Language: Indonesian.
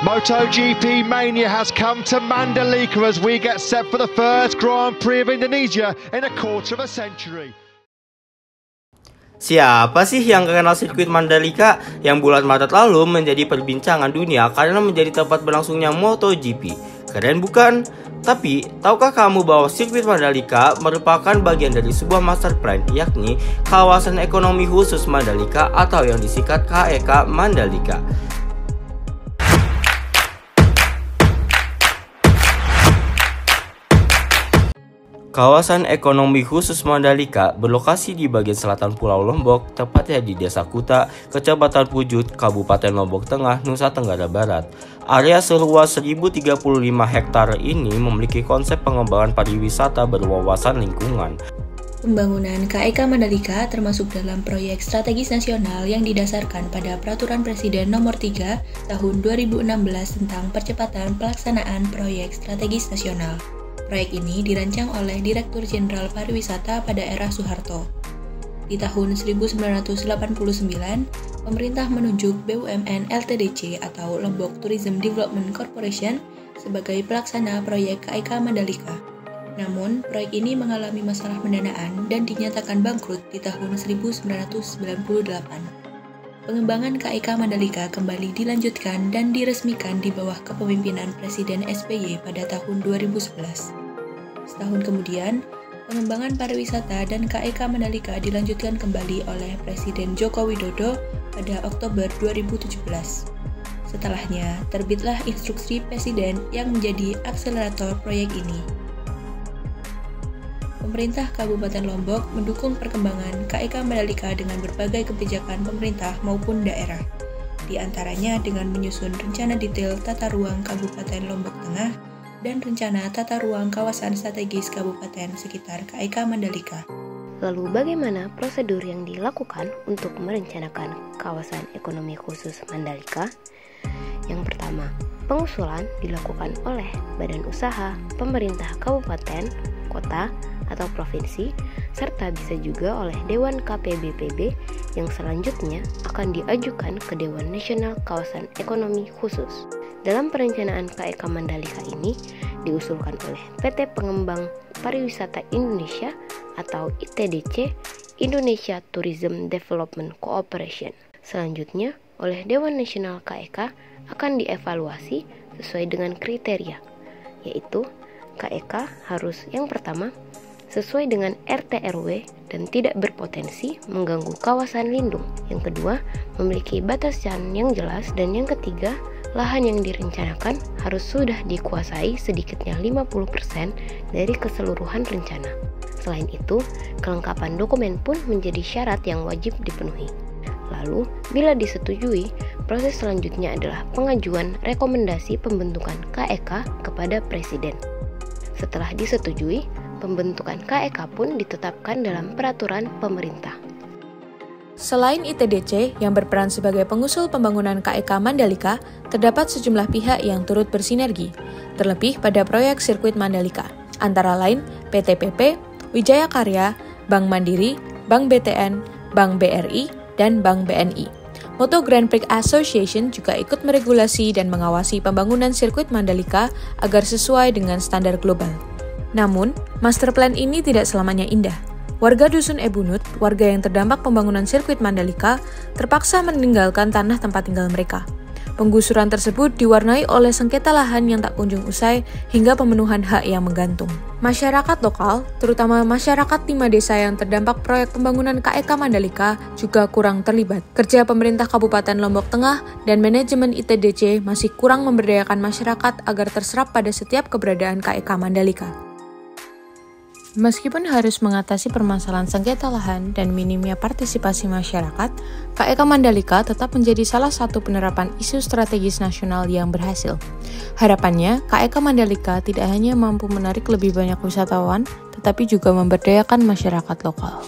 MotoGP mania has come to Mandalika as we get set for the first Grand Prix of Indonesia in a quarter of a century. Siapa sih yang kenal sirkuit Mandalika yang bulan Maret lalu menjadi perbincangan dunia karena menjadi tempat berlangsungnya MotoGP? Keren bukan? Tapi, tahukah kamu bahwa sirkuit Mandalika merupakan bagian dari sebuah master plan, yakni kawasan ekonomi khusus Mandalika atau yang disingkat KEK Mandalika. Kawasan ekonomi khusus Mandalika berlokasi di bagian selatan Pulau Lombok, tepatnya di Desa Kuta, Kecamatan Pujut, Kabupaten Lombok Tengah, Nusa Tenggara Barat. Area seluas 1035 hektar ini memiliki konsep pengembangan pariwisata berwawasan lingkungan. Pembangunan KEK Mandalika termasuk dalam proyek strategis nasional yang didasarkan pada Peraturan Presiden Nomor 3 Tahun 2016 tentang percepatan pelaksanaan proyek strategis nasional. Proyek ini dirancang oleh Direktur Jenderal Pariwisata pada era Soeharto. Di tahun 1989, pemerintah menunjuk BUMN LTDC atau Lombok Tourism Development Corporation sebagai pelaksana proyek KEK Mandalika. Namun, proyek ini mengalami masalah pendanaan dan dinyatakan bangkrut di tahun 1998. Pengembangan KEK Mandalika kembali dilanjutkan dan diresmikan di bawah kepemimpinan Presiden SBY pada tahun 2011. Setahun kemudian, pengembangan pariwisata dan KEK Mandalika dilanjutkan kembali oleh Presiden Joko Widodo pada Oktober 2017. Setelahnya, terbitlah instruksi Presiden yang menjadi akselerator proyek ini. Pemerintah Kabupaten Lombok mendukung perkembangan KEK Mandalika dengan berbagai kebijakan pemerintah maupun daerah, di antaranya dengan menyusun rencana detail tata ruang Kabupaten Lombok Tengah dan rencana tata ruang kawasan strategis kabupaten sekitar KEK Mandalika. Lalu bagaimana prosedur yang dilakukan untuk merencanakan kawasan ekonomi khusus Mandalika? Yang pertama, pengusulan dilakukan oleh badan usaha, pemerintah kabupaten, kota, atau provinsi, serta bisa juga oleh Dewan KPBPB yang selanjutnya akan diajukan ke Dewan Nasional Kawasan Ekonomi Khusus. Dalam perencanaan KEK Mandalika ini diusulkan oleh PT Pengembang Pariwisata Indonesia atau ITDC, Indonesia Tourism Development Corporation. Selanjutnya, oleh Dewan Nasional KEK akan dievaluasi sesuai dengan kriteria, yaitu KEK harus yang pertama sesuai dengan RT/RW dan tidak berpotensi mengganggu kawasan lindung. Yang kedua, memiliki batasan yang jelas, dan yang ketiga, lahan yang direncanakan harus sudah dikuasai sedikitnya 50% dari keseluruhan rencana. Selain itu, kelengkapan dokumen pun menjadi syarat yang wajib dipenuhi. Lalu, bila disetujui, proses selanjutnya adalah pengajuan rekomendasi pembentukan KEK kepada Presiden. Setelah disetujui, pembentukan KEK pun ditetapkan dalam peraturan pemerintah. Selain ITDC yang berperan sebagai pengusul pembangunan KEK Mandalika, terdapat sejumlah pihak yang turut bersinergi, terlebih pada proyek sirkuit Mandalika, antara lain PT PP, Wijaya Karya, Bank Mandiri, Bank BTN, Bank BRI, dan Bank BNI. Moto Grand Prix Association juga ikut meregulasi dan mengawasi pembangunan sirkuit Mandalika agar sesuai dengan standar global. Namun, master plan ini tidak selamanya indah. Warga Dusun Ebunut, warga yang terdampak pembangunan sirkuit Mandalika, terpaksa meninggalkan tanah tempat tinggal mereka. Penggusuran tersebut diwarnai oleh sengketa lahan yang tak kunjung usai hingga pemenuhan hak yang menggantung. Masyarakat lokal, terutama masyarakat 5 desa yang terdampak proyek pembangunan KEK Mandalika juga kurang terlibat. Kerja pemerintah Kabupaten Lombok Tengah dan manajemen ITDC masih kurang memberdayakan masyarakat agar terserap pada setiap keberadaan KEK Mandalika. Meskipun harus mengatasi permasalahan sengketa lahan dan minimnya partisipasi masyarakat, KEK Mandalika tetap menjadi salah satu penerapan isu strategis nasional yang berhasil. Harapannya, KEK Mandalika tidak hanya mampu menarik lebih banyak wisatawan, tetapi juga memberdayakan masyarakat lokal.